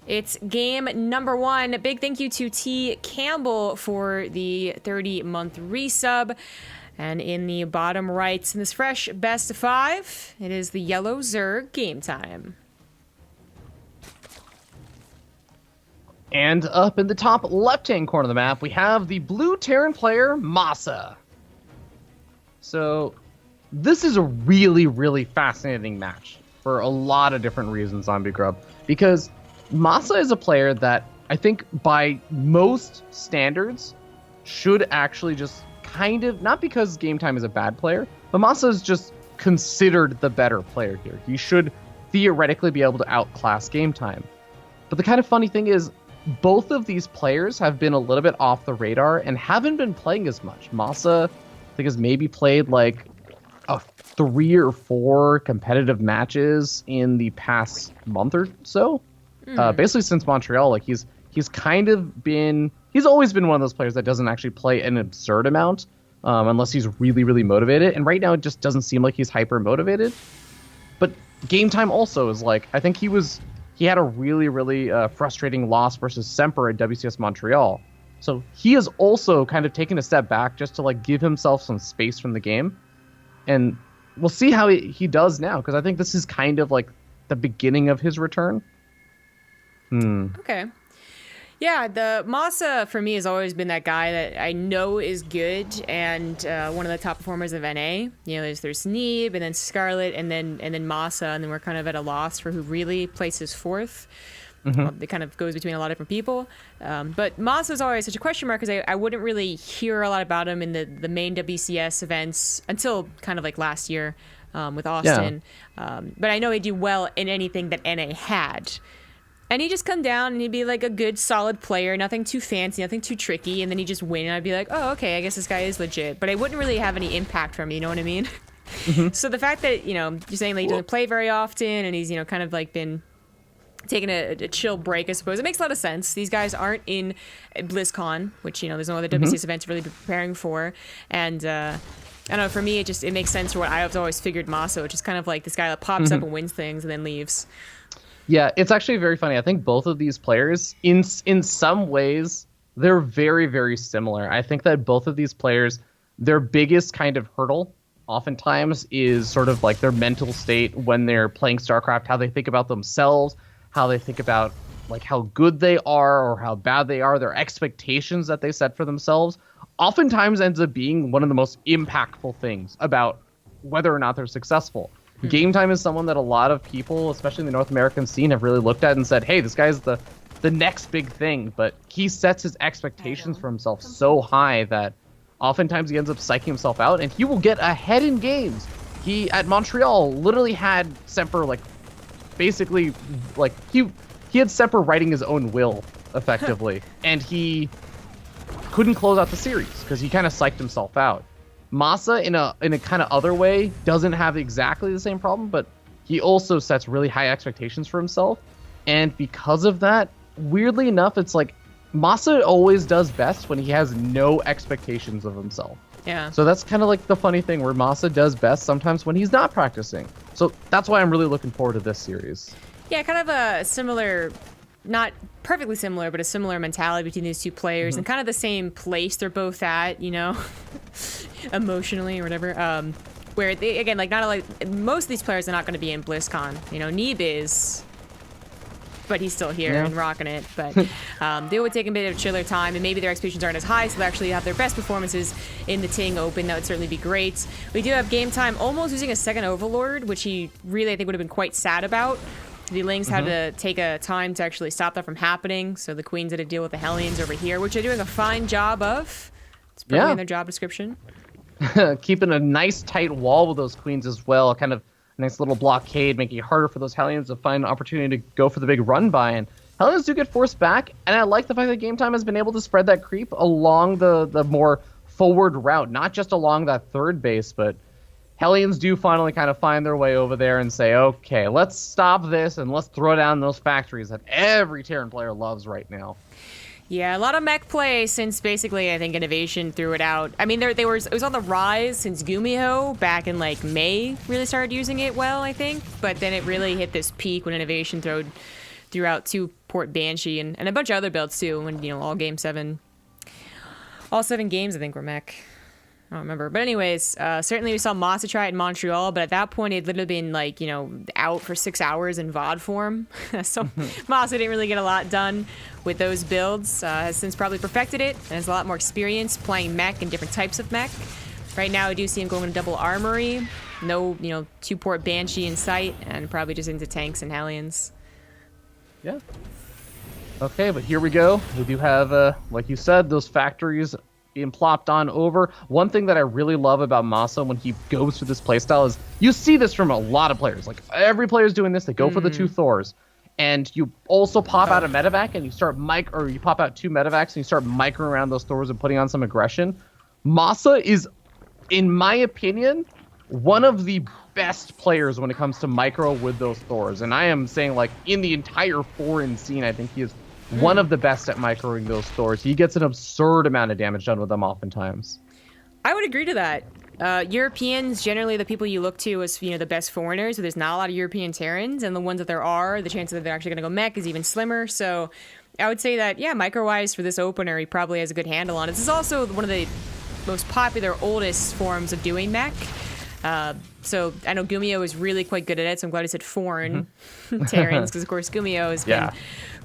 It's game number 1. Big thank you to T. Campbell for the 30-month resub. And in the bottom right, in this fresh best of 5, it is the yellow Zerg game time. And up in the top left-hand corner of the map, we have the blue Terran player, MaSa. So this is a really, really fascinating match for a lot of different reasons, Zombie Grub. Because MaSa is a player that I think by most standards should actually just kind of, not because GameTime is a bad player, but MaSa is just considered the better player here. He should theoretically be able to outclass GameTime. But the kind of funny thing is, both of these players have been a little bit off the radar and haven't been playing as much. MaSa, I think, has maybe played like 3 or 4 competitive matches in the past month or so. Basically since Montreal, like he's kind of been, he's always been one of those players that doesn't actually play an absurd amount unless he's really, really motivated. And right now it just doesn't seem like he's hyper motivated. But GameTime also is like, I think he had a really, really frustrating loss versus Semper at WCS Montreal. So he has also kind of taken a step back just to like give himself some space from the game. And we'll see how he does now, because I think this is kind of like the beginning of his return. Okay. Yeah, the MaSa for me has always been that guy that I know is good and one of the top performers of NA. You know, there's Neeb and then Scarlet and then MaSa, and then we're kind of at a loss for who really places 4th. Well, it kind of goes between a lot of different people. But MaSa is always such a question mark because I wouldn't really hear a lot about him in the main WCS events until kind of like last year with Austin. Yeah. But I know he'd do well in anything that NA had. And he'd just come down and he'd be like a good, solid player, nothing too fancy, nothing too tricky, and then he'd just win, and I'd be like, oh, okay, I guess this guy is legit. But I wouldn't really have any impact from me, you know what I mean? So the fact that, you know, you're saying that he doesn't play very often, and he's, you know, kind of like been taking a chill break, I suppose, it makes a lot of sense. These guys aren't in BlizzCon, which, you know, there's no other WCS event to really be preparing for, and I don't know, for me, it makes sense for what I've always figured MaSa, which is kind of like this guy that pops up and wins things and then leaves. Yeah, it's actually very funny. I think both of these players, in some ways, they're very, very similar. I think that both of these players, their biggest kind of hurdle oftentimes is sort of like their mental state when they're playing StarCraft, how they think about themselves, how they think about like how good they are or how bad they are, their expectations that they set for themselves, oftentimes ends up being one of the most impactful things about whether or not they're successful. GameTime is someone that a lot of people, especially in the North American scene, have really looked at and said, hey, this guy's the next big thing. But he sets his expectations for himself so high that oftentimes he ends up psyching himself out, and he will get ahead in games. He, at Montreal, literally had Semper, like, basically, like, he had Semper writing his own will, effectively. And he couldn't close out the series because he kind of psyched himself out. MaSa, in a kind of other way, doesn't have exactly the same problem, but he also sets really high expectations for himself. And because of that, weirdly enough, it's like MaSa always does best when he has no expectations of himself. Yeah. So that's kind of like the funny thing where MaSa does best sometimes when he's not practicing. So that's why I'm really looking forward to this series. Yeah, kind of a similar, not perfectly similar, but a similar mentality between these two players and kind of the same place they're both at, you know, emotionally or whatever. Where they, again, like not like most of these players are not going to be in BlizzCon. You know, Neeb is, but he's still here and rocking it. But they would take a bit of chiller time, and maybe their expectations aren't as high, so they actually have their best performances in the Ting Open. That would certainly be great. We do have GameTime almost using a second Overlord, which he really, I think, would have been quite sad about. The Lings had to take a time to actually stop that from happening, so the Queens had to deal with the Hellions over here, which they're doing a fine job of. It's probably in their job description. Keeping a nice tight wall with those Queens as well, kind of a nice little blockade, making it harder for those Hellions to find an opportunity to go for the big run by. And Hellions do get forced back, and I like the fact that GameTime has been able to spread that creep along the more forward route, not just along that third base, but Hellions do finally kind of find their way over there and say, okay, let's stop this and let's throw down those factories that every Terran player loves right now. Yeah, a lot of mech play since basically, I think, Innovation threw it out. I mean, it was on the rise since Gumiho back in like May really started using it well, I think. But then it really hit this peak when Innovation throughout 2-port Banshee and a bunch of other builds too. When all 7 games I think were mech. I don't remember. But anyways, certainly we saw MaSa try it in Montreal, but at that point it'd literally been out for 6 hours in VOD form. So MaSa didn't really get a lot done with those builds. Has since probably perfected it and has a lot more experience playing mech and different types of mech. Right now I do see him going to double armory. No, 2-port Banshee in sight, and probably just into tanks and Hellions. Yeah. Okay, but here we go. We do have, like you said, those factories being plopped on over. One thing that I really love about MaSa when he goes through this playstyle is you see this from a lot of players. Like every player's doing this. They go for the 2 Thors, and you also pop out a medevac and you start you pop out 2 medevacs and you start microing around those Thors and putting on some aggression. MaSa is, in my opinion, one of the best players when it comes to micro with those Thors. And I am saying, like, in the entire foreign scene, I think he is one of the best at microing those Thors. He gets an absurd amount of damage done with them oftentimes. I would agree to that. Europeans, generally the people you look to as, the best foreigners. So there's not a lot of European Terrans, and the ones that there are, the chance that they're actually going to go mech is even slimmer. So I would say that, yeah, micro-wise for this opener, he probably has a good handle on it. This is also one of the most popular, oldest forms of doing mech. So I know Gumio is really quite good at it, so I'm glad I said foreign Terrans, because of course Gumio has been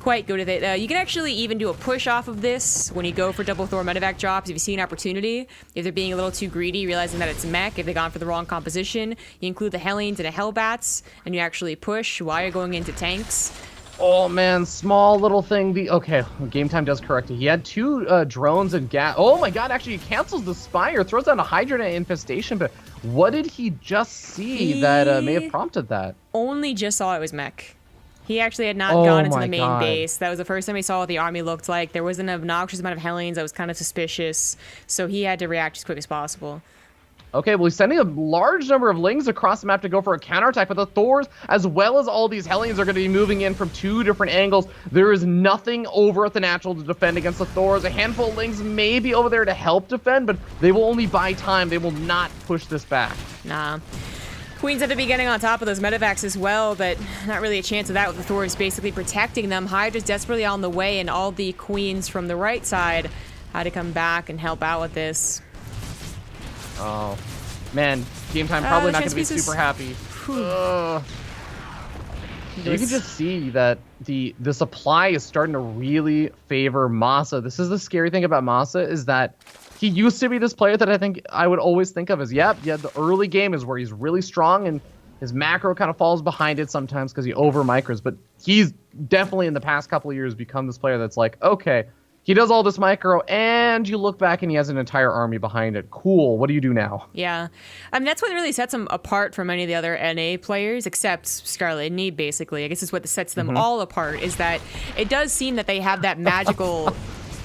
quite good at it. You can actually even do a push off of this when you go for double Thor medevac drops. If you see an opportunity, if they're being a little too greedy, realizing that it's mech, if they've gone for the wrong composition, you include the Hellions and the Hellbats, and you actually push while you're going into tanks. Oh man, small little thing. Okay, Game Time does correct it. He had 2 drones and gas. Oh my god, actually he cancels the Spire, throws down a Hydra infestation, but what did he just see that may have prompted that? Only just saw it was mech. He actually had not gone into the main base. That was the first time he saw what the army looked like. There was an obnoxious amount of Hellions that was kind of suspicious, so he had to react as quick as possible. Okay, well, he's sending a large number of Lings across the map to go for a counterattack, but the Thors, as well as all these Hellions, are going to be moving in from 2 different angles. There is nothing over at the natural to defend against the Thors. A handful of Lings may be over there to help defend, but they will only buy time. They will not push this back. Nah. Queens have to be getting on top of those medevacs as well, but not really a chance of that with the Thors basically protecting them. Hydra's desperately on the way, and all the Queens from the right side had to come back and help out with this. Oh, man, Game Time probably not going to be super happy. You can just see that the supply is starting to really favor MaSa. This is the scary thing about MaSa, is that he used to be this player that I think I would always think of as, the early game is where he's really strong and his macro kind of falls behind it sometimes because he over micros, but he's definitely in the past couple of years become this player that's like, okay, he does all this micro, and you look back and he has an entire army behind it. Cool. What do you do now? Yeah. I mean, that's what really sets him apart from any of the other NA players, except Scarlet and Need, basically. I guess it's what sets them all apart, is that it does seem that they have that magical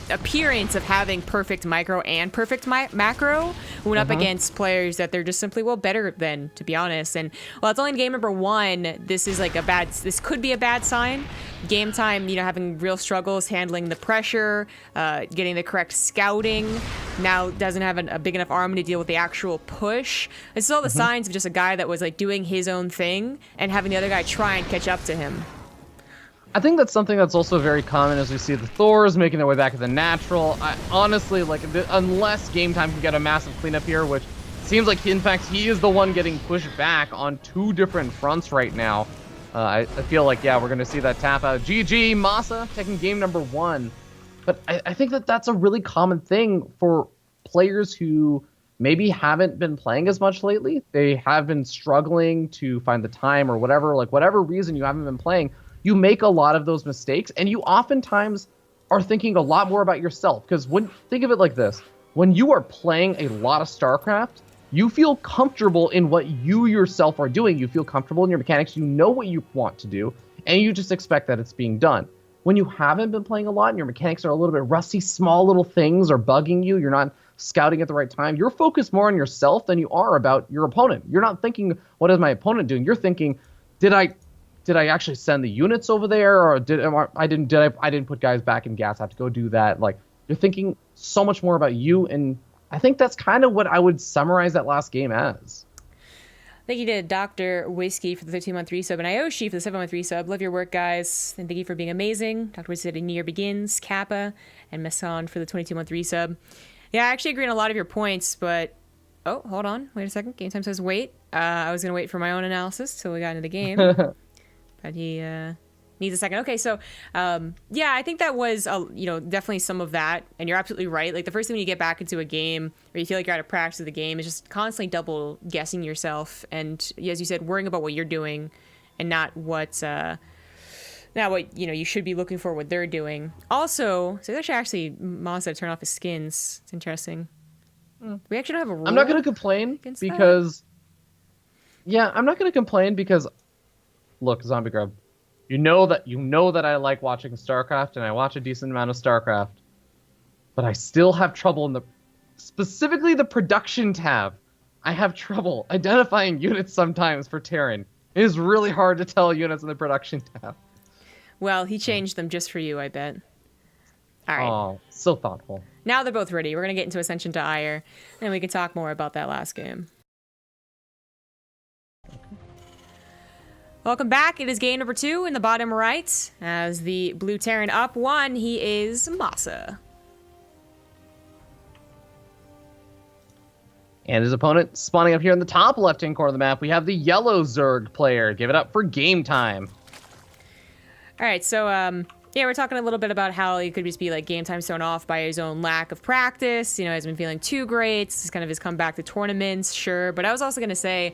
appearance of having perfect micro and perfect macro when up against players that they're just simply better than, to be honest. And while it's only in game number 1, this is like this could be a bad sign. Game Time, having real struggles handling the pressure, getting the correct scouting, now doesn't have a big enough army to deal with the actual push. This is all the signs of just a guy that was like doing his own thing and having the other guy try and catch up to him. I think that's something that's also very common as we see the Thors making their way back to the natural. Honestly, unless Game Time can get a massive cleanup here, which seems like, in fact, he is the one getting pushed back on 2 different fronts right now. I feel like, we're going to see that tap out. GG, MaSa taking game number 1. But I think that's a really common thing for players who maybe haven't been playing as much lately. They have been struggling to find the time or whatever, whatever reason you haven't been playing. You make a lot of those mistakes, and you oftentimes are thinking a lot more about yourself. Because think of it like this. When you are playing a lot of StarCraft, you feel comfortable in what you yourself are doing. You feel comfortable in your mechanics. You know what you want to do, and you just expect that it's being done. When you haven't been playing a lot and your mechanics are a little bit rusty, small little things are bugging you, you're not scouting at the right time, you're focused more on yourself than you are about your opponent. You're not thinking, what is my opponent doing? You're thinking, did I actually send the units over there, or I didn't put guys back in gas? I have to go do that. You're thinking so much more about you, and I think that's kind of what I would summarize that last game as. Thank you to Dr. Whiskey for the 13-month resub and Ayoshi for the 7-month resub. Love your work, guys. And thank you for being amazing. Dr. Whiskey said a new year begins. Kappa and Masan for the 22-month resub. Yeah, I actually agree on a lot of your points, but... Oh, hold on. Wait a second. Game Time says wait. I was going to wait for my own analysis till we got into the game. But he needs a second. Okay, so, yeah, I think that was, definitely some of that. And you're absolutely right. Like, the first thing when you get back into a game, or you feel like you're out of practice of the game, is just constantly double guessing yourself. And, as you said, worrying about what you're doing and not what you should be looking for, what they're doing. Also, so there's actually MaSa turn off his skins. It's interesting. We actually don't have a rule. I'm not going to complain because... Yeah, I'm not going to complain because... Look, Zombie Grub. You know that I like watching StarCraft, and I watch a decent amount of StarCraft. But I still have trouble specifically the production tab. I have trouble identifying units sometimes for Terran. It is really hard to tell units in the production tab. Well, he changed them just for you, I bet. All right. Oh, so thoughtful. Now they're both ready. We're going to get into Ascension to Ire, and we can talk more about that last game. Okay. Welcome back. It is game number 2 in the bottom right. As the blue Terran up 1, he is MaSa. And his opponent spawning up here in the top left-hand corner of the map, we have the yellow Zerg player. Give it up for Game Time. All right, so yeah, we're talking a little bit about how he could just be like Game Time's thrown off by his own lack of practice. Has been feeling too great. This is kind of his comeback to tournaments, sure. But I was also going to say,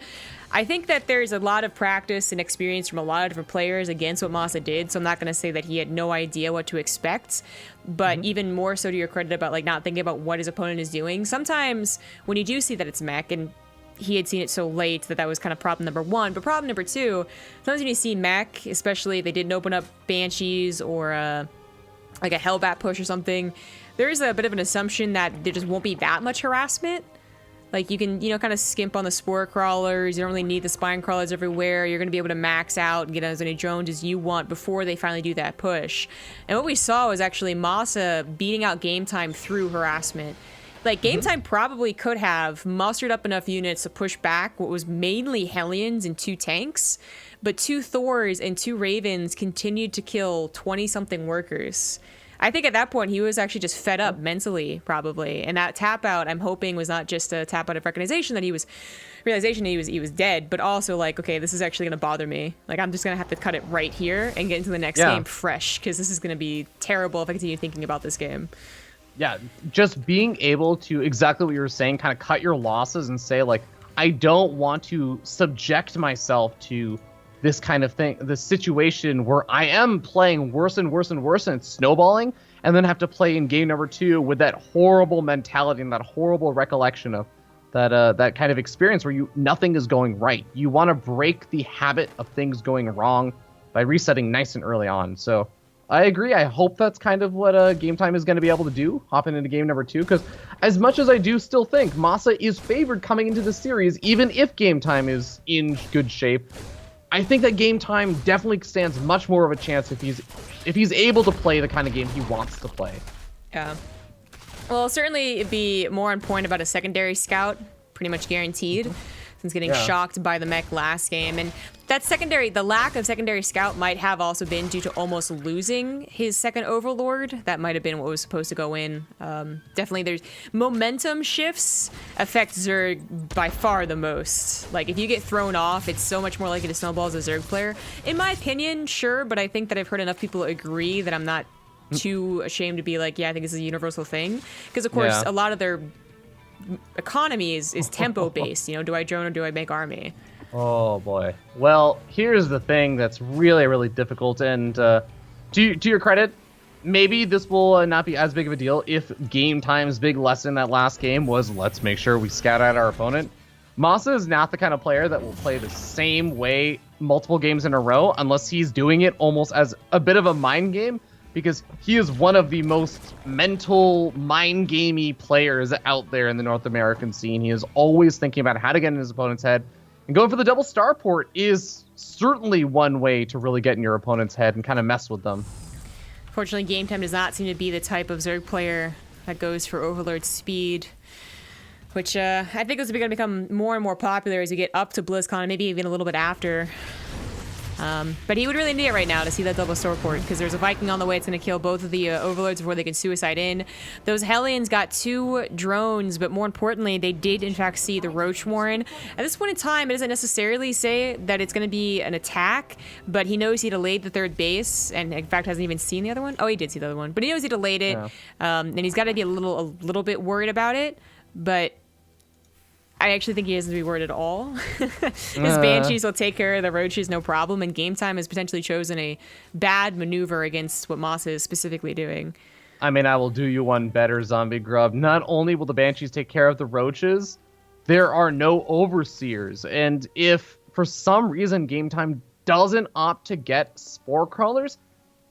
I think that there's a lot of practice and experience from a lot of different players against what MaSa did. So I'm not going to say that he had no idea what to expect. But even more so to your credit about like not thinking about what his opponent is doing. Sometimes when you do see that it's mech, and he had seen it so late that was kind of problem number 1. But problem number 2, sometimes when you see mech, especially if they didn't open up Banshees or like a Hellbat push or something, there is a bit of an assumption that there just won't be that much harassment. Like, you can, kind of skimp on the Spore Crawlers. You don't really need the Spine Crawlers everywhere. You're going to be able to max out and get as many drones as you want before they finally do that push. And what we saw was actually MaSa beating out Game Time through harassment. Like, Game Time probably could have mustered up enough units to push back what was mainly Hellions and 2 tanks, but 2 Thors and 2 Ravens continued to kill 20-something workers. I think at that point he was actually just fed up mentally, probably. And that tap out, I'm hoping, was not just a tap out of realization that he was dead, but also like, okay, this is actually going to bother me. Like, I'm just going to have to cut it right here and get into the next game fresh, because this is going to be terrible if I continue thinking about this game. Yeah, just being able to, exactly what you were saying, kind of cut your losses and say, like, I don't want to subject myself to this kind of thing, this situation where I am playing worse and worse and worse and it's snowballing, and then have to play in game number 2 with that horrible mentality and that horrible recollection of that kind of experience where nothing is going right. You want to break the habit of things going wrong by resetting nice and early on. So I agree. I hope that's kind of what Game Time is going to be able to do, hopping into game number 2, because as much as I do still think MaSa is favored coming into the series, even if Game Time is in good shape, I think that Game Time definitely stands much more of a chance if he's able to play the kind of game he wants to play. Yeah. Well, certainly it'd be more on point about a secondary scout, pretty much guaranteed. Since getting shocked by the mech last game. And that the lack of secondary scout might have also been due to almost losing his second overlord. That might have been what was supposed to go in. Definitely there's momentum shifts affect Zerg by far the most. Like, if you get thrown off, it's so much more likely to snowball as a Zerg player. In my opinion, sure, but I think that I've heard enough people agree that I'm not too ashamed to be like, yeah, I think this is a universal thing. Because of course, a lot of their economy is tempo based. Do I drone or do I make army? Oh boy. Well, here's the thing that's really, really difficult, and to your credit, maybe this will not be as big of a deal if Game Time's big lesson that last game was, let's make sure we scout out our opponent. MaSa is not the kind of player that will play the same way multiple games in a row unless he's doing it almost as a bit of a mind game, because he is one of the most mental, mind-gamey players out there in the North American scene. He is always thinking about how to get in his opponent's head. And going for the double starport is certainly one way to really get in your opponent's head and kind of mess with them. Fortunately, Game Time does not seem to be the type of Zerg player that goes for Overlord speed. which I think is going to become more and more popular as you get up to BlizzCon, and maybe even a little bit after. But he would really need it right now to see that double sword port, because there's a Viking on the way. It's going to kill both of the overlords before they can suicide in. Those Hellions got 2 drones, but more importantly, they did in fact see the Roach Warren. At this point in time, it doesn't necessarily say that it's going to be an attack, but he knows he delayed the 3rd base, and in fact hasn't even seen the other one. Oh, he did see the other one, but he knows he delayed it, and he's got to be a little bit worried about it. But I actually think he doesn't be worried at all. His Banshees will take care of the Roaches, no problem, and GameTime has potentially chosen a bad maneuver against what MaSa is specifically doing. I mean, I will do you one better, Zombie Grub. Not only will the Banshees take care of the Roaches, there are no Overseers. And if, for some reason, GameTime doesn't opt to get Spore Crawlers,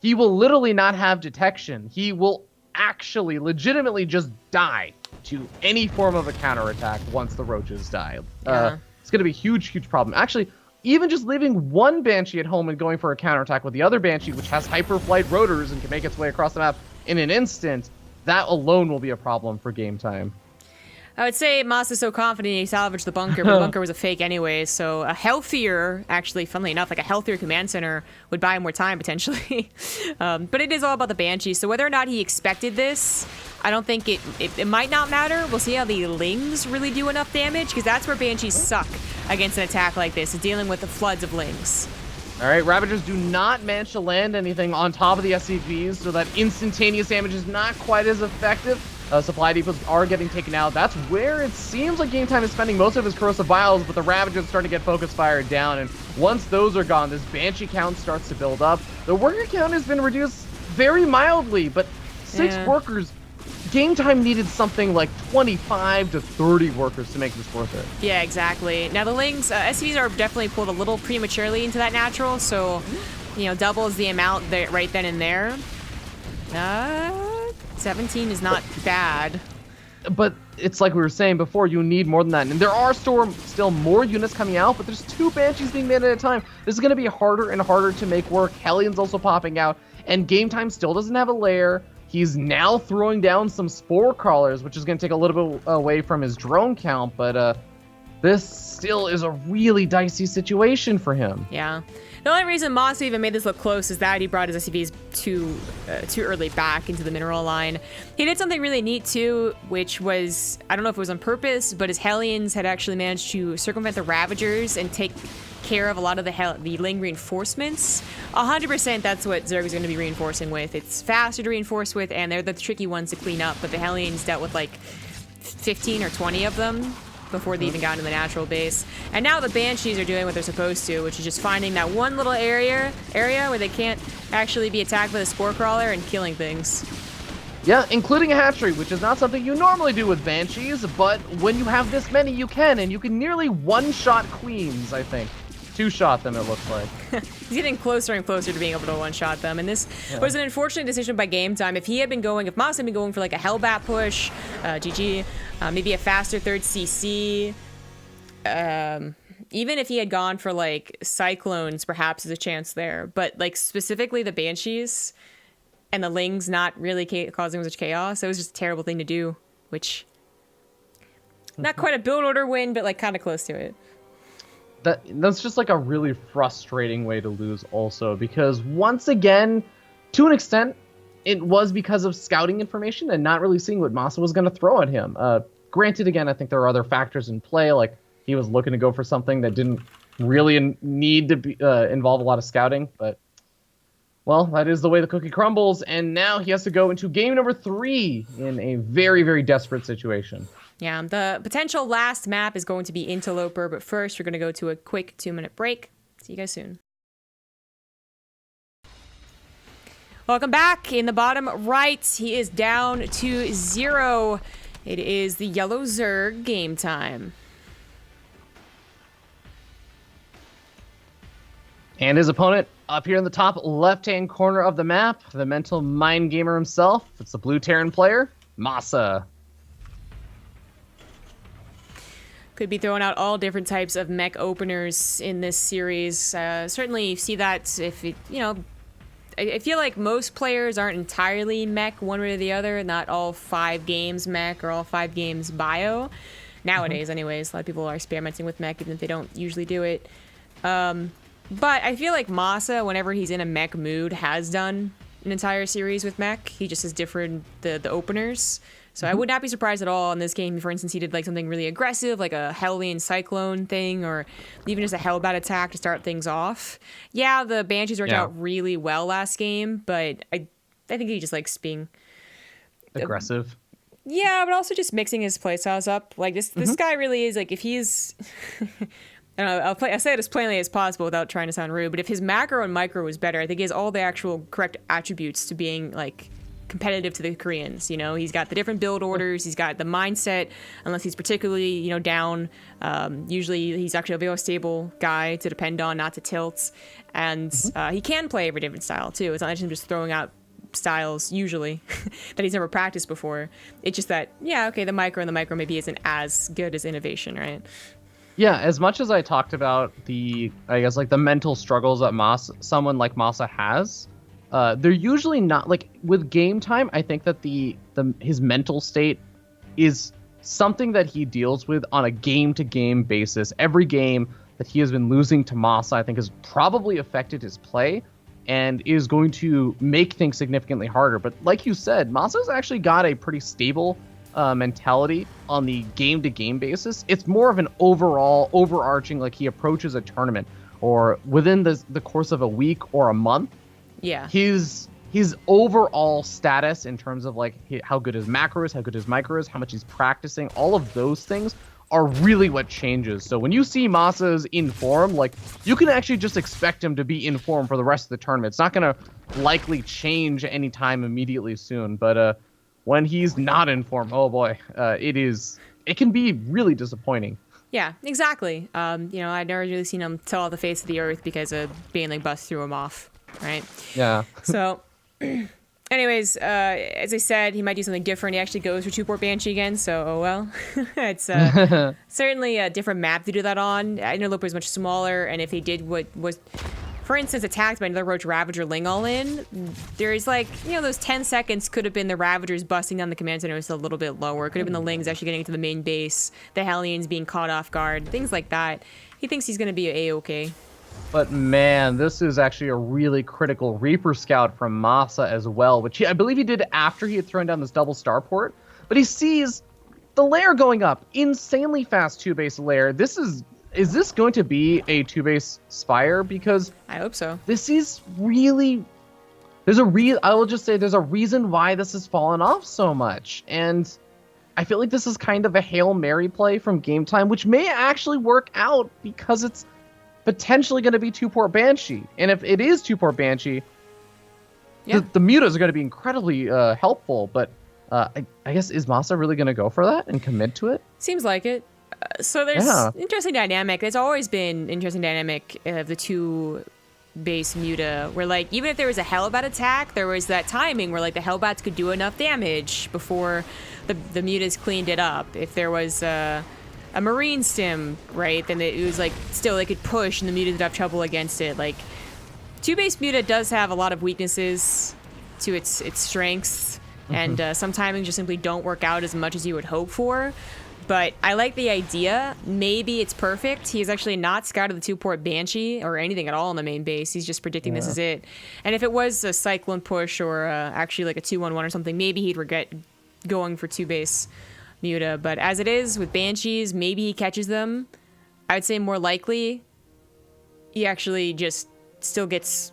he will literally not have detection. He will actually legitimately just die to any form of a counterattack once the Roaches die. It's going to be a huge problem. Actually, even just leaving one Banshee at home and going for a counterattack with the other Banshee, which has hyperflight rotors and can make its way across the map in an instant, that alone will be a problem for GameTime. I would say Masa's so confident he salvaged the bunker, but the bunker was a fake anyway, so a healthier, actually, funnily enough, like a healthier command center would buy more time, potentially. But it is all about the Banshee, so whether or not he expected this, I don't think it might not matter. We'll see how the Lings really do enough damage, because that's where Banshees suck against an attack like this, is dealing with the floods of Lings. All right, Ravagers do not manage to land anything on top of the SCVs, so that instantaneous damage is not quite as effective. Supply depots are getting taken out. That's where it seems like GameTime is spending most of his corrosive vials, but the Ravagers starting to get focus fired down, and once those are gone, this Banshee count starts to build up. The worker count has been reduced very mildly, but 6 workers. GameTime needed something like 25 to 30 workers to make this worth it. Yeah, exactly. Now the Lings, SCVs are definitely pulled a little prematurely into that natural, so, you know, doubles the amount there, right then and there. 17 is not bad. But it's like we were saying before, you need more than that. And there are still more units coming out, but there's 2 Banshees being made at a time. This is going to be harder and harder to make work. Hellions also popping out, and GameTime still doesn't have a lair. He's now throwing down some Spore Crawlers, which is going to take a little bit away from his drone count, but this still is a really dicey situation for him. Yeah. The only reason MaSa even made this look close is that he brought his SCVs too early back into the mineral line. He did something really neat too, which was, I don't know if it was on purpose, but his Hellions had actually managed to circumvent the Ravagers and take care of a lot of the Ling reinforcements. 100% that's what Zerg is going to be reinforcing with. It's faster to reinforce with, and they're the tricky ones to clean up, but the Hellions dealt with like 15 or 20 of them before they even got into the natural base. And now the Banshees are doing what they're supposed to, which is just finding that one little area where they can't actually be attacked by the Spore Crawler and killing things. Yeah, including a hatchery, which is not something you normally do with Banshees, but when you have this many, you can, and you can nearly one-shot queens, I think. 2-shot them, it looks like. He's getting closer and closer to being able to one-shot them, and this was an unfortunate decision by GameTime. If MaSa had been going for like a Hellbat push, GG, maybe a faster 3rd CC, even if he had gone for like Cyclones, perhaps there's a chance there, but like specifically the Banshees and the Lings not really causing such chaos, it was just a terrible thing to do, which, not quite a build order win, but like kind of close to it. That's just like a really frustrating way to lose also, because once again, to an extent, it was because of scouting information and not really seeing what MaSa was going to throw at him. Granted, again, I think there are other factors in play, like he was looking to go for something that didn't really need to involve a lot of scouting, but, well, that is the way the cookie crumbles, and now he has to go into game number 3 in a very, very desperate situation. Yeah, the potential last map is going to be Interloper, but first we're going to go to a quick 2-minute break. See you guys soon. Welcome back. In the bottom right, he is down to 0. It is the yellow Zerg game time. And his opponent up here in the top left-hand corner of the map, the mental mind gamer himself. It's the blue Terran player, MaSa. Could be throwing out all different types of mech openers in this series. Certainly see that if it, you know, I feel like most players aren't entirely mech one way or the other. Not all 5 games mech or all 5 games bio. nowadays anyways. A lot of people are experimenting with mech even if they don't usually do it. But I feel like MaSa, whenever he's in a mech mood, has done an entire series with mech. He just has different the openers. So I would not be surprised at all in this game. For instance, he did like something really aggressive, like a Hellion Cyclone thing, or even just a Hellbat attack to start things off. Yeah, the Banshees worked out really well last game, but I think he just likes being aggressive. Yeah, but also just mixing his playstyles up. Like this guy really is like, if he's I don't know, I'll say it as plainly as possible without trying to sound rude, but if his macro and micro was better, I think he has all the actual correct attributes to being like competitive to the Koreans. You know, he's got the different build orders, he's got the mindset, unless he's particularly, you know, down. Usually he's actually a very stable guy to depend on, not to tilt. And he can play every different style too. It's not like him just throwing out styles usually that he's never practiced before. It's just that, yeah, okay, the micro maybe isn't as good as innovation, right? Yeah, as much as I talked about the, I guess, like the mental struggles that someone like MaSa has, they're usually not, like, with game time, I think that his mental state is something that he deals with on a game-to-game basis. Every game that he has been losing to MaSa, I think, has probably affected his play and is going to make things significantly harder. But like you said, MaSa's actually got a pretty stable mentality on the game-to-game basis. It's more of an overall, overarching, like he approaches a tournament or within the course of a week or a month. Yeah. His overall status in terms of like how good his macro is, how good his micro is, how much he's practicing, all of those things are really what changes. So when you see MaSa's in form, like you can actually just expect him to be in form for the rest of the tournament. It's not going to likely change anytime immediately soon, but when he's not in form, oh boy, it can be really disappointing. Yeah, exactly. You know, I've never really seen him tell the face of the earth because a Baneling bust threw him off, right? Yeah. So, anyways, as I said, he might do something different. He actually goes for 2-port Banshee again, so oh well. It's certainly a different map to do that on. I know Loper is much smaller, and if he did what was, for instance, attacked by another Roach Ravager Ling all in, there's like, you know, those 10 seconds could have been the Ravagers busting down the command center just a little bit lower. It could have been the Lings actually getting into the main base, the Hellions being caught off guard, things like that. He thinks he's going to be A-okay. But man, this is actually a really critical Reaper Scout from MaSa as well, which I believe he did after he had thrown down this double starport. But he sees the lair going up, insanely fast 2-base lair. Is this going to be a 2-base Spire? Because I hope so. This is really, I will just say there's a reason why this has fallen off so much. And I feel like this is kind of a Hail Mary play from game time, which may actually work out because it's potentially going to be 2-port Banshee. And if it is 2-port Banshee, the mutas are going to be incredibly helpful. But I guess, is MaSa really going to go for that and commit to it? Seems like it. So there's interesting dynamic. There's always been interesting dynamic of the 2-base muta, where like even if there was a Hellbat attack, there was that timing where like the Hellbats could do enough damage before the mutas cleaned it up. If there was a Marine stim, right, then it was like still they could push and the mutas would have trouble against it. Like 2-base muta does have a lot of weaknesses to its strengths, and some timings just simply don't work out as much as you would hope for. But I like the idea. Maybe it's perfect. He's actually not scouted the 2-port Banshee or anything at all on the main base. He's just predicting this is it. And if it was a Cyclone push or actually like a 2-1-1 or something, maybe he'd regret going for 2-base muta. But as it is with Banshees, maybe he catches them. I would say more likely he actually just still gets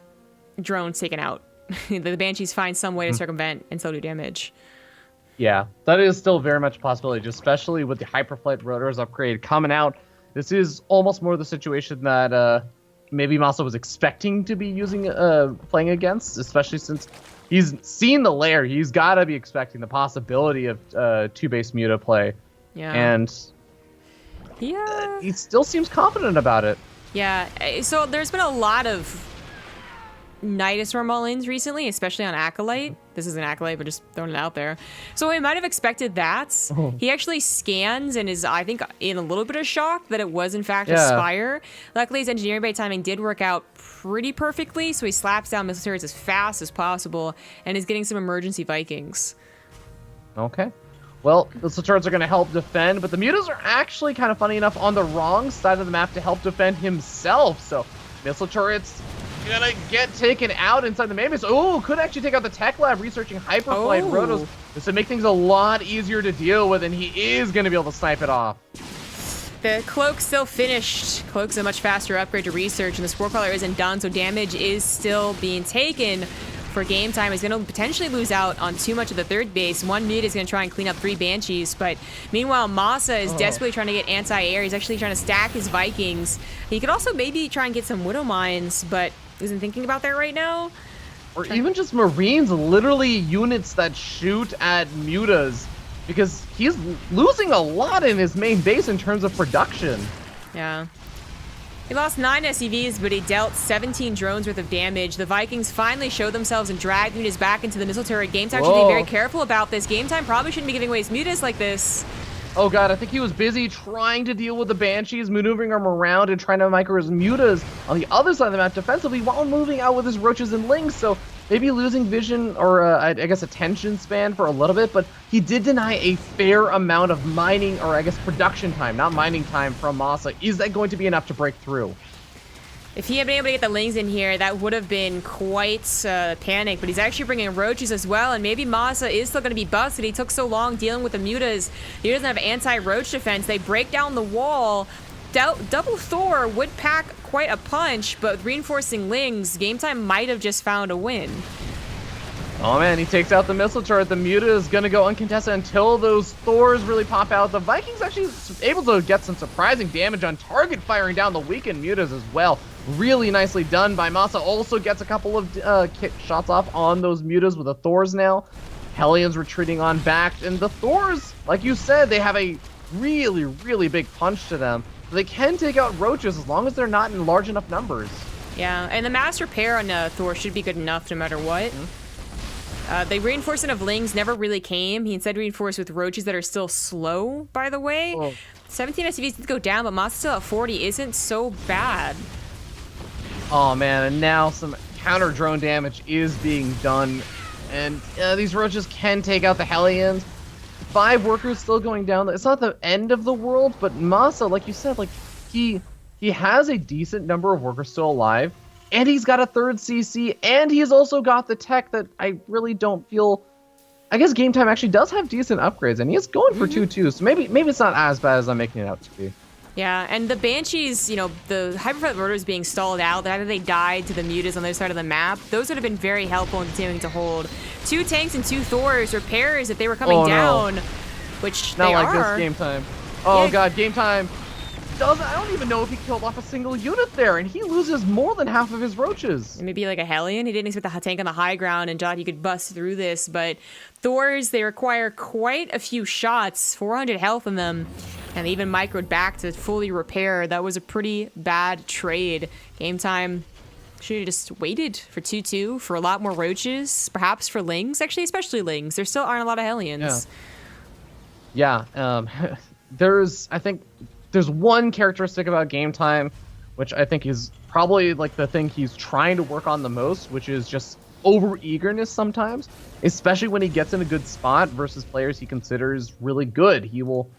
drones taken out. The Banshees find some way to circumvent and still do damage. Yeah, that is still very much a possibility, especially with the Hyperflight rotors upgrade coming out. This is almost more the situation that maybe MaSa was expecting to be playing against, especially since he's seen the lair. He's got to be expecting the possibility of 2-base muta play. Yeah. And he still seems confident about it. Yeah, so there's been a lot of Nidus Storm all-ins recently, especially on Acolyte. This is an Acolyte, but just throwing it out there. So we might have expected that. He actually scans and is, I think, in a little bit of shock that it was, in fact, a Spire. Luckily, his engineering bay timing did work out pretty perfectly, so he slaps down missile turrets as fast as possible and is getting some emergency Vikings. Okay. Well, the turrets are going to help defend, but the mutas are actually kind of funny enough on the wrong side of the map to help defend himself. So missile turrets gonna get taken out inside the main base. Oh, could actually take out the tech lab researching hyperflight rotos. This would make things a lot easier to deal with, and he is going to be able to snipe it off. The Cloak's still finished. Cloak's a much faster upgrade to research, and the Spore Crawler isn't done, so damage is still being taken. For game time, he's going to potentially lose out on too much of the third base. One mid is going to try and clean up 3 Banshees, but meanwhile, MaSa is desperately trying to get anti-air. He's actually trying to stack his Vikings. He could also maybe try and get some Widow Mines, but isn't thinking about that right now. Or even just Marines, literally units that shoot at mutas, because he's losing a lot in his main base in terms of production. Yeah. He lost 9 SCVs, but he dealt 17 drones worth of damage. The Vikings finally showed themselves and dragged mutas back into the missile turret. Game Time should be very careful about this. Game Time probably shouldn't be giving away his mutas like this. Oh god, I think he was busy trying to deal with the Banshees, maneuvering them around and trying to micro his mutas on the other side of the map defensively while moving out with his roaches and lings. So maybe losing vision or I guess attention span for a little bit, but he did deny a fair amount of mining, or I guess production time, not mining time, from MaSa. Is that going to be enough to break through? If he had been able to get the lings in here, that would have been quite panic, but he's actually bringing roaches as well, and maybe MaSa is still going to be busted. He took so long dealing with the mutas. He doesn't have anti-roach defense. They break down the wall. Double Thor would pack quite a punch, but with reinforcing lings, Game Time might have just found a win. Oh man, he takes out the missile turret. The muta is going to go uncontested until those Thors really pop out. The Vikings actually able to get some surprising damage on target, firing down the weakened mutas as well. Really nicely done by MaSa. Also gets a couple of shots off on those mutas with the Thors now. Hellions retreating on back, and the Thors, like you said, they have a really, really big punch to them. They can take out roaches as long as they're not in large enough numbers. Yeah, and the mass repair on Thor should be good enough no matter what. The reinforcement of lings never really came. He instead reinforced with roaches that are still slow, by the way. 17 SCVs did go down, but MaSa still at 40 isn't so bad. Oh man, and now some counter drone damage is being done, and these roaches can take out the Hellions. 5 workers still going down. It's not the end of the world, but MaSa, like you said, like he has a decent number of workers still alive, and he's got a 3rd CC, and he's also got the tech that I really don't feel. I guess Game Time actually does have decent upgrades, and he is going for 2-2, so maybe it's not as bad as I'm making it out to be. Yeah, and the Banshees, you know, the Hyperflight rotors being stalled out, that either they died to the mutas on the other side of the map, those would have been very helpful in continuing to hold. 2 tanks and 2 Thors repairs if they were coming down, which not they like are. this Game Time. Oh god, Game Time doesn't. I don't even know if he killed off a single unit there, and he loses more than half of his roaches. Maybe like a Hellion. He didn't expect the tank on the high ground and thought he could bust through this, but Thors, they require quite a few shots, 400 health in them. And they even microed back to fully repair. That was a pretty bad trade. Game Time should have just waited for 2-2 for a lot more roaches, perhaps for lings. Actually, especially lings. There still aren't a lot of Hellions. Yeah. I think there's one characteristic about Game Time, which I think is probably like the thing he's trying to work on the most, which is just over-eagerness sometimes, especially when he gets in a good spot versus players he considers really good. He will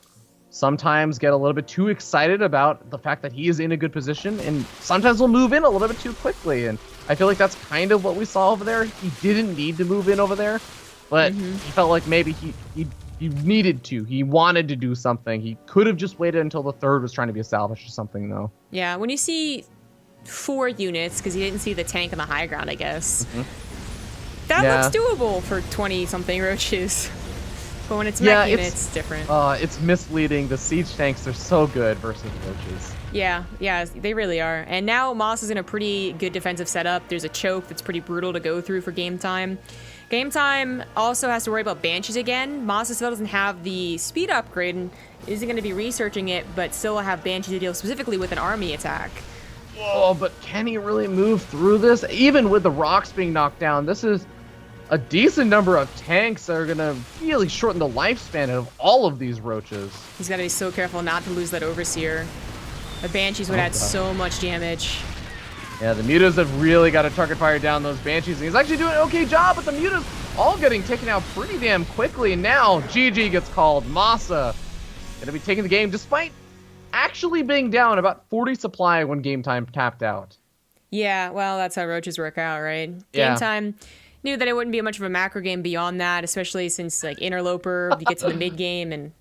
sometimes get a little bit too excited about the fact that he is in a good position, and sometimes will move in a little bit too quickly, and I feel like that's kind of what we saw over there. He didn't need to move in over there, but he felt like maybe he needed to. He wanted to do something. He could have just waited until the 3rd was trying to be established or something, though. Yeah, when you see 4 units, because you didn't see the tank on the high ground, I guess, that looks doable for 20-something roaches. But when it's mech units, it's different. It's misleading. The siege tanks are so good versus roaches. Yeah, they really are. And now MaSa's in a pretty good defensive setup. There's a choke that's pretty brutal to go through for Game Time. Game Time also has to worry about Banshees again. MaSa still doesn't have the speed upgrade and isn't going to be researching it, but still will have Banshees to deal specifically with an army attack. Whoa, but can he really move through this? Even with the rocks being knocked down, this is a decent number of tanks that are going to really shorten the lifespan of all of these roaches. He's got to be so careful not to lose that Overseer. The Banshees would add so much damage. Yeah, the mutas have really got to target fire down those Banshees, and he's actually doing an okay job, but the mutas all getting taken out pretty damn quickly. And now GG gets called. MaSa gonna be taking the game despite actually being down about 40 supply when game time tapped out. Yeah, well, that's how roaches work out, right? Yeah. Game time knew that it wouldn't be much of a macro game beyond that, especially since like Interloper gets in the mid game and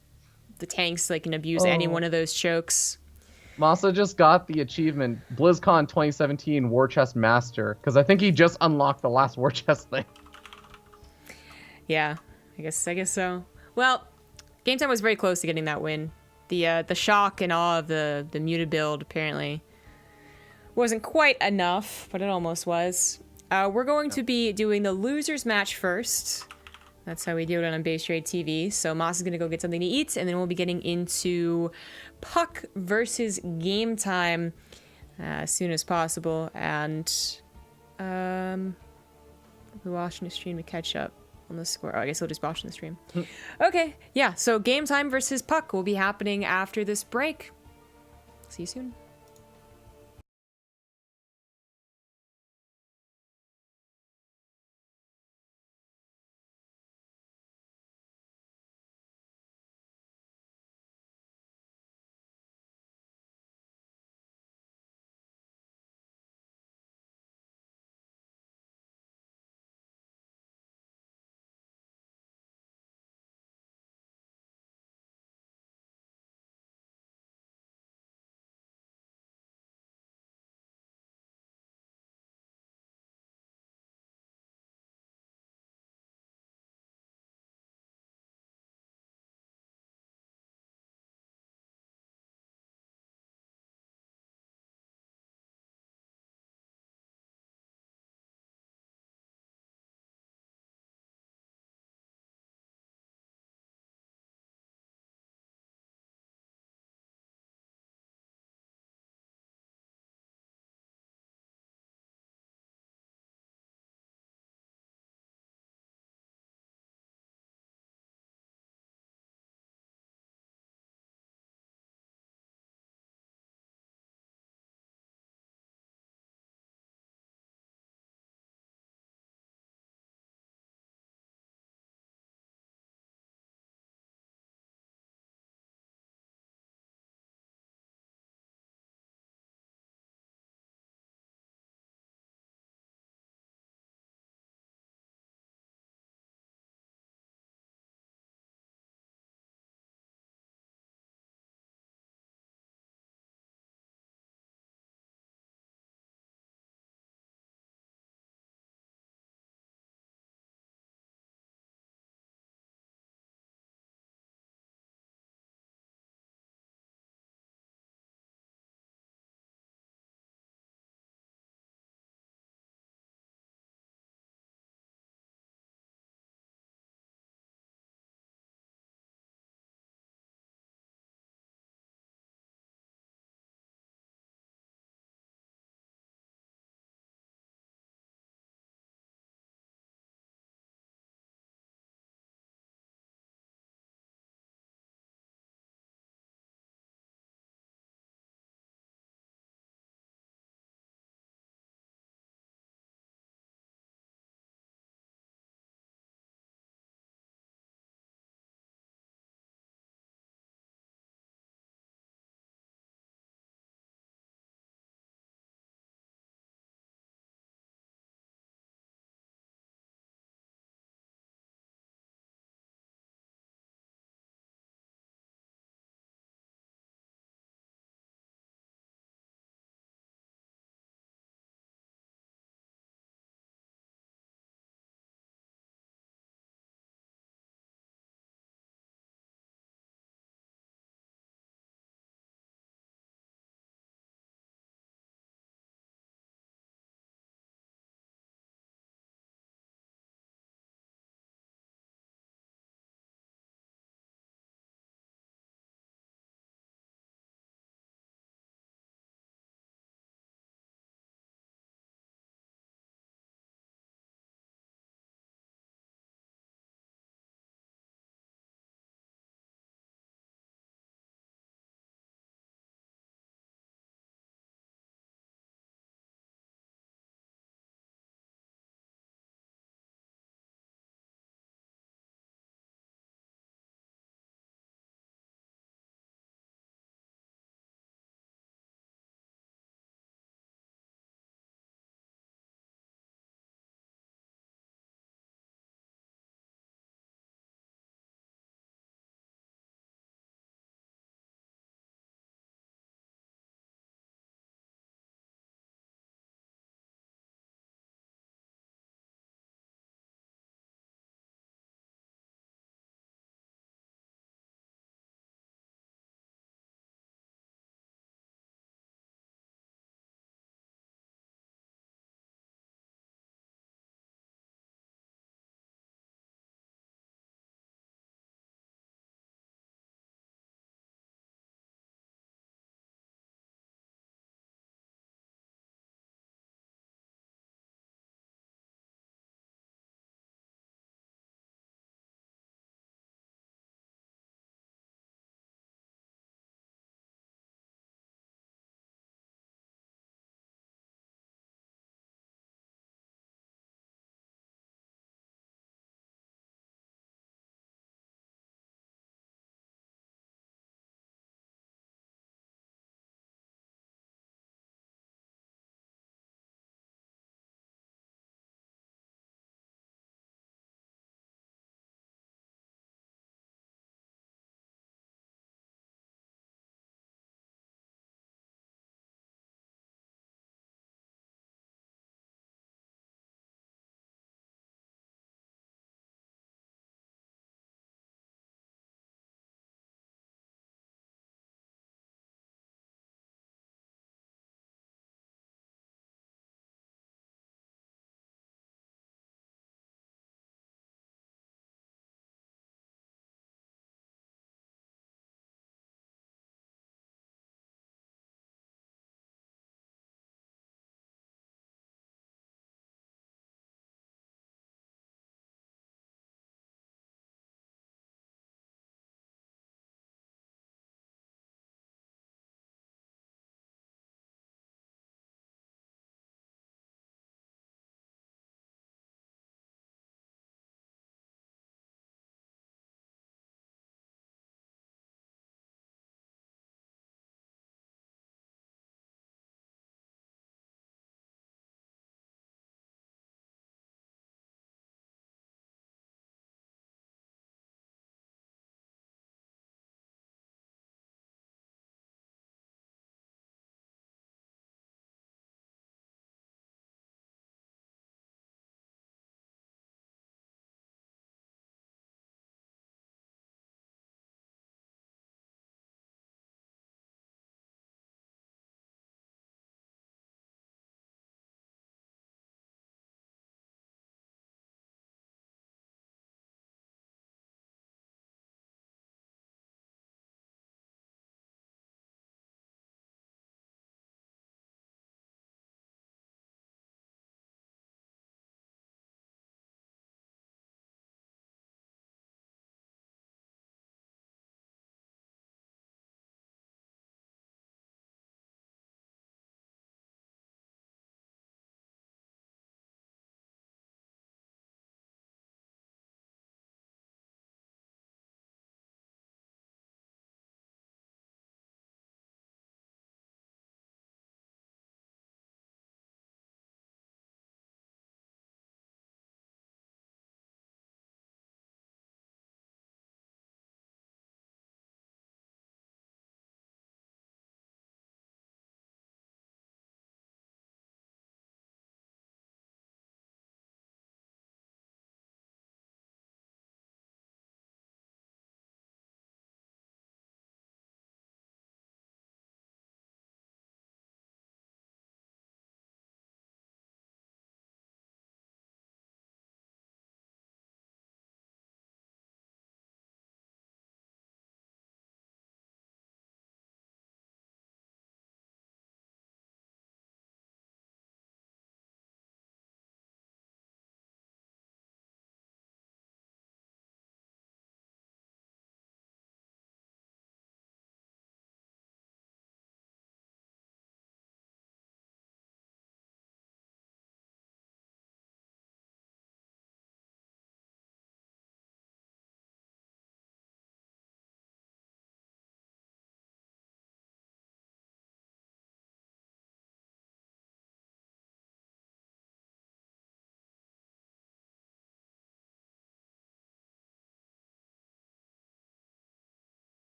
the tanks like can abuse any one of those chokes. MaSa just got the achievement BlizzCon 2017 War Chest Master because I think he just unlocked the last War Chest thing. Yeah, I guess so. Well, game time was very close to getting that win. The shock and awe of the muted build apparently wasn't quite enough, but it almost was. We're going to be doing the losers match first. That's how we do it on BaseTradeTV. So MaSa's gonna go get something to eat, and then we'll be getting into Puck versus Game Time as soon as possible. And we're watching the stream to catch up on the score. Oh, I guess I'll just watch the stream. Okay, yeah. So Game Time versus Puck will be happening after this break. See you soon.